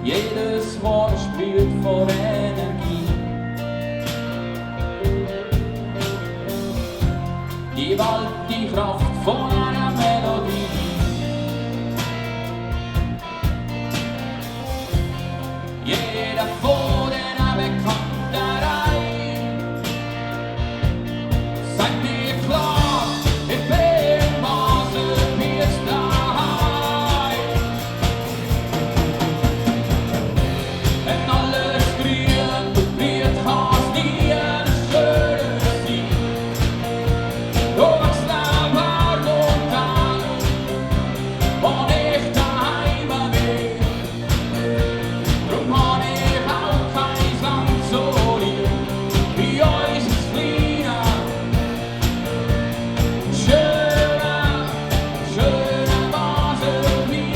Jedes Wort spielt vor Energie. Die Gewalt, die Kraft von einer Melodie. Jeder von einer Bekannterei. Seid mir klar, ich bin Basel, mir ist daheim. Wenn alles grün wird, kann's nie ein schönes sein. Du machst ein paar Tage, wo ich daheim bin. Drum hab ich auch kein Land so lieb wie unser kleiner, schöner Basel wie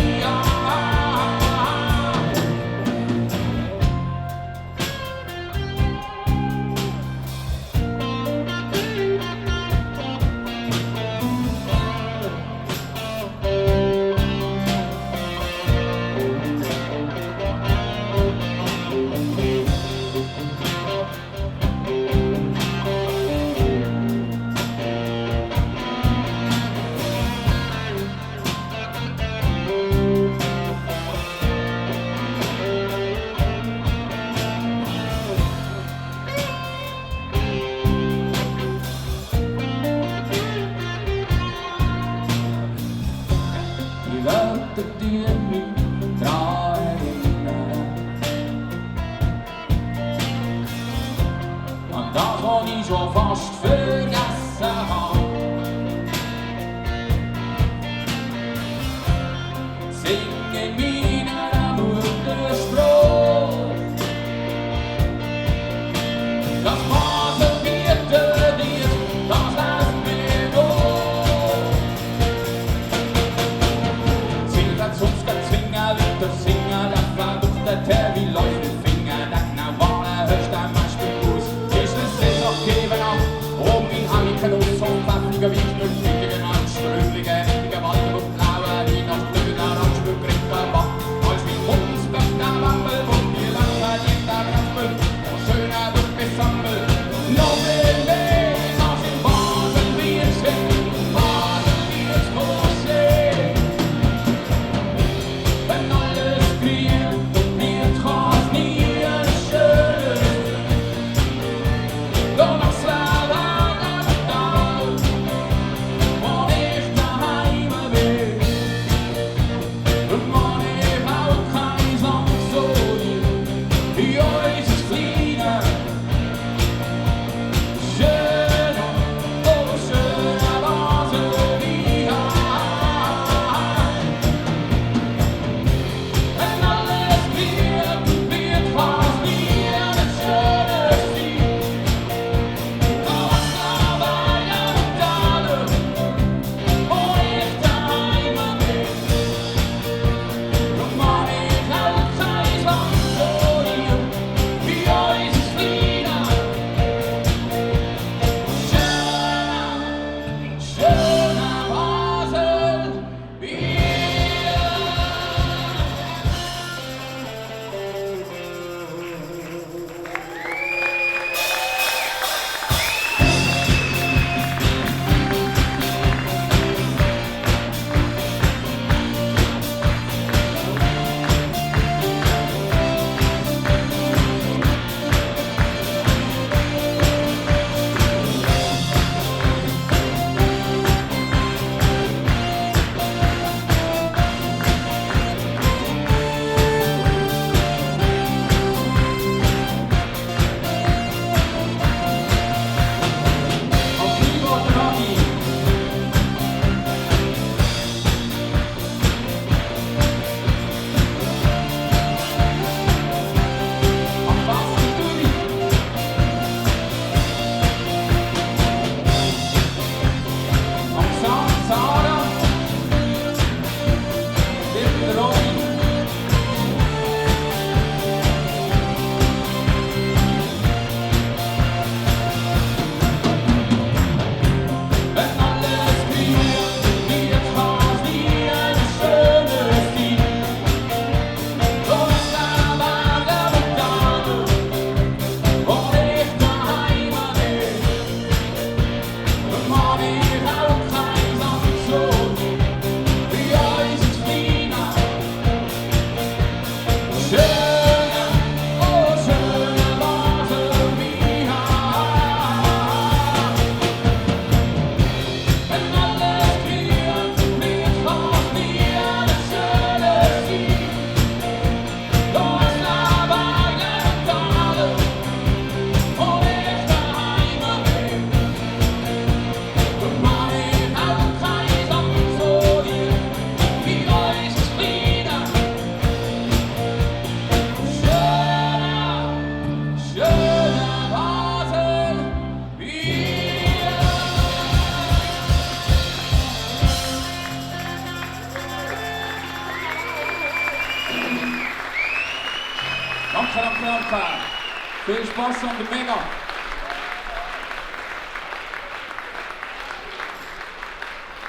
die Wörter, die mich daran erinnern. An das, was ich schon fast vergessen habe. Sing in meiner Muttersprache. Das Basel bietet dir, das lässt mir durch. Silverzunska zwinga, Victor Singer, das war durch der Terry läuft mit Finger, das genau war der höchste Matchbegruß. Ist es sich auch geben ab, oben in Hanniken und so pfeffige Wichtel, fliege Anströmlinge, richtige Walden und blaue, die nach Blöder Anspruchgriffen war. Als wie Kunstböck der Wampel, und die Lampe liegt der Rampel, und schöner wird gesammelt. Noch viel mehr, als in Basel wird sehen, Basel wird groß sehen. Wenn alles kriegt, wird kann's nie Danke. Viel Spaß und mega.